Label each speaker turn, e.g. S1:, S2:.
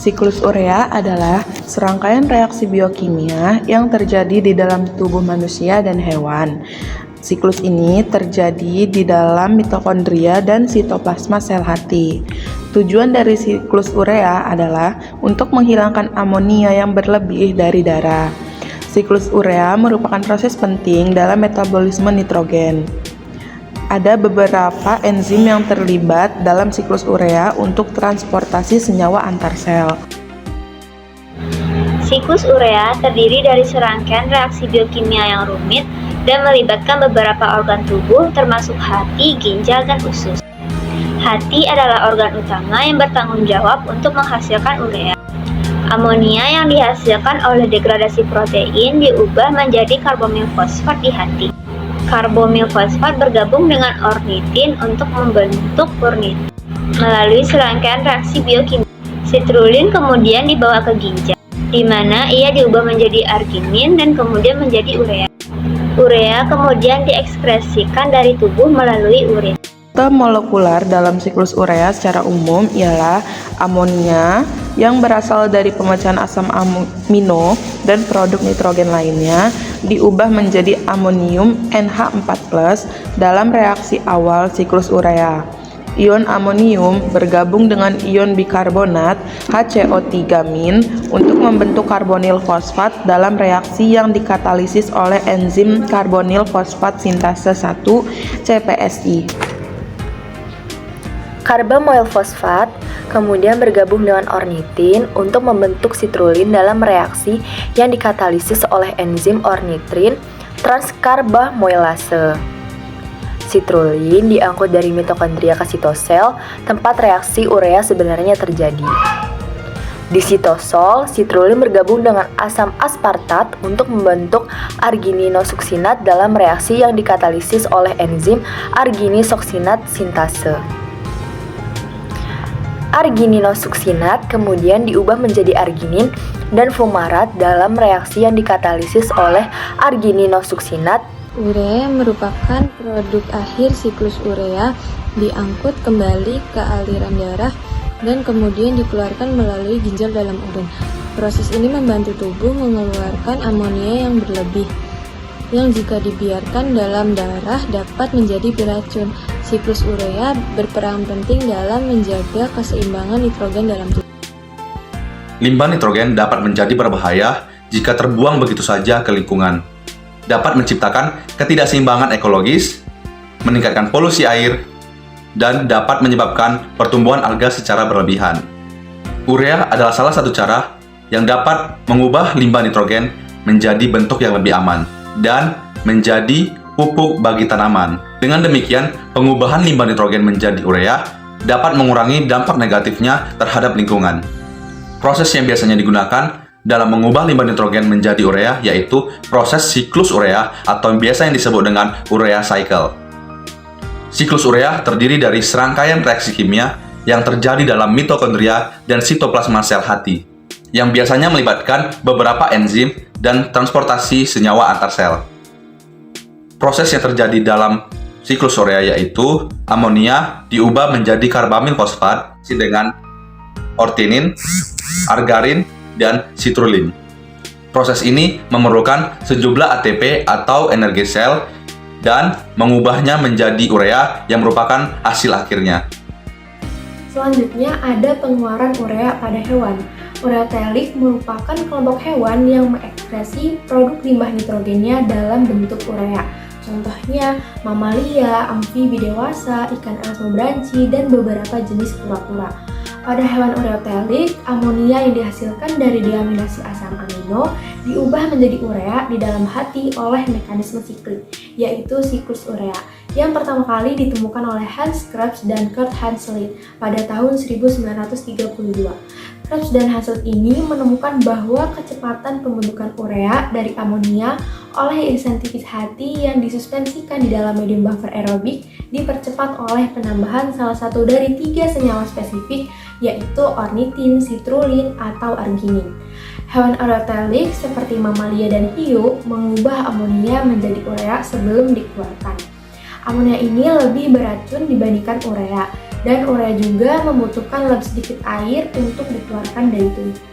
S1: Siklus urea adalah serangkaian reaksi biokimia yang terjadi di dalam tubuh manusia dan hewan. Siklus ini terjadi di dalam mitokondria dan sitoplasma sel hati. Tujuan dari siklus urea adalah untuk menghilangkan amonia yang berlebih dari darah. Siklus urea merupakan proses penting dalam metabolisme nitrogen. Ada beberapa enzim yang terlibat dalam siklus urea untuk transportasi senyawa antar sel.
S2: Siklus urea terdiri dari serangkaian reaksi biokimia yang rumit dan melibatkan beberapa organ tubuh termasuk hati, ginjal, dan usus. Hati adalah organ utama yang bertanggung jawab untuk menghasilkan urea. Amonia yang dihasilkan oleh degradasi protein diubah menjadi karbamil fosfat di hati. Karbamil fosfat bergabung dengan ornitin untuk membentuk ornitin. Melalui serangkaian reaksi biokimia, sitrulin kemudian dibawa ke ginjal, di mana ia diubah menjadi arginin dan kemudian menjadi urea. Urea kemudian diekskresikan dari tubuh melalui urin.
S1: Struktur molekular dalam siklus urea secara umum ialah amonia yang berasal dari pemecahan asam amino dan produk nitrogen lainnya diubah menjadi amonium NH4+ dalam reaksi awal siklus urea. Ion amonium bergabung dengan ion bikarbonat HCO3- untuk membentuk karbonil fosfat dalam reaksi yang dikatalisis oleh enzim karbonil fosfat sintase 1 CPSI.
S3: Karbamil fosfat kemudian bergabung dengan ornitin untuk membentuk sitrulin dalam reaksi yang dikatalisis oleh enzim ornitrin transkarbamilase. Sitrulin diangkut dari mitokondria ke sitosol, tempat reaksi urea sebenarnya terjadi. Di sitosol, sitrulin bergabung dengan asam aspartat untuk membentuk argininosuksinat dalam reaksi yang dikatalisis oleh enzim arginisoksinat sintase. Argininosuksinat kemudian diubah menjadi arginin dan fumarat dalam reaksi yang dikatalisis oleh argininosuksinat.
S4: Urea yang merupakan produk akhir siklus urea diangkut kembali ke aliran darah dan kemudian dikeluarkan melalui ginjal dalam urin. Proses ini membantu tubuh mengeluarkan amonia yang berlebih, yang jika dibiarkan dalam darah dapat menjadi beracun. Siklus urea berperan penting dalam menjaga keseimbangan nitrogen dalam tubuh.
S5: Limbah nitrogen dapat menjadi berbahaya jika terbuang begitu saja ke lingkungan. Dapat menciptakan ketidakseimbangan ekologis, meningkatkan polusi air, dan dapat menyebabkan pertumbuhan alga secara berlebihan. Urea adalah salah satu cara yang dapat mengubah limbah nitrogen menjadi bentuk yang lebih aman dan menjadi pupuk bagi tanaman. Dengan demikian, pengubahan limbah nitrogen menjadi urea dapat mengurangi dampak negatifnya terhadap lingkungan. Proses yang biasanya digunakan dalam mengubah limbah nitrogen menjadi urea yaitu proses siklus urea atau biasa yang disebut dengan urea cycle. Siklus urea terdiri dari serangkaian reaksi kimia yang terjadi dalam mitokondria dan sitoplasma sel hati, yang biasanya melibatkan beberapa enzim dan transportasi senyawa antar sel. Proses yang terjadi dalam siklus urea yaitu amonia diubah menjadi karbamil fosfat dengan ortinin, argarin, dan sitrulin. Proses ini memerlukan sejumlah ATP atau energi sel dan mengubahnya menjadi urea yang merupakan hasil akhirnya.
S6: Selanjutnya ada pengeluaran urea pada hewan. Ureotelik merupakan kelompok hewan yang mengekskresi produk limbah nitrogennya dalam bentuk urea. Contohnya mamalia, amfibi dewasa, ikan alas membranci, dan beberapa jenis kura-kura. Pada hewan ureotelik, amonia yang dihasilkan dari deaminasi asam amino diubah menjadi urea di dalam hati oleh mekanisme siklik, yaitu siklus urea, yang pertama kali ditemukan oleh Hans Krebs dan Kurt Hanslitt pada tahun 1932. Krebs dan Hanslitt ini menemukan bahwa kecepatan pembentukan urea dari amonia oleh irisan tipis hati yang disuspensikan di dalam medium buffer aerobik dipercepat oleh penambahan salah satu dari 3 senyawa spesifik, yaitu ornitin, sitrulin, atau arginin. Hewan ureotelik seperti mamalia dan hiu mengubah amonia menjadi urea sebelum dikeluarkan. Amonia ini lebih beracun dibandingkan urea, Dan urea juga membutuhkan lebih sedikit air untuk dikeluarkan dari tubuh.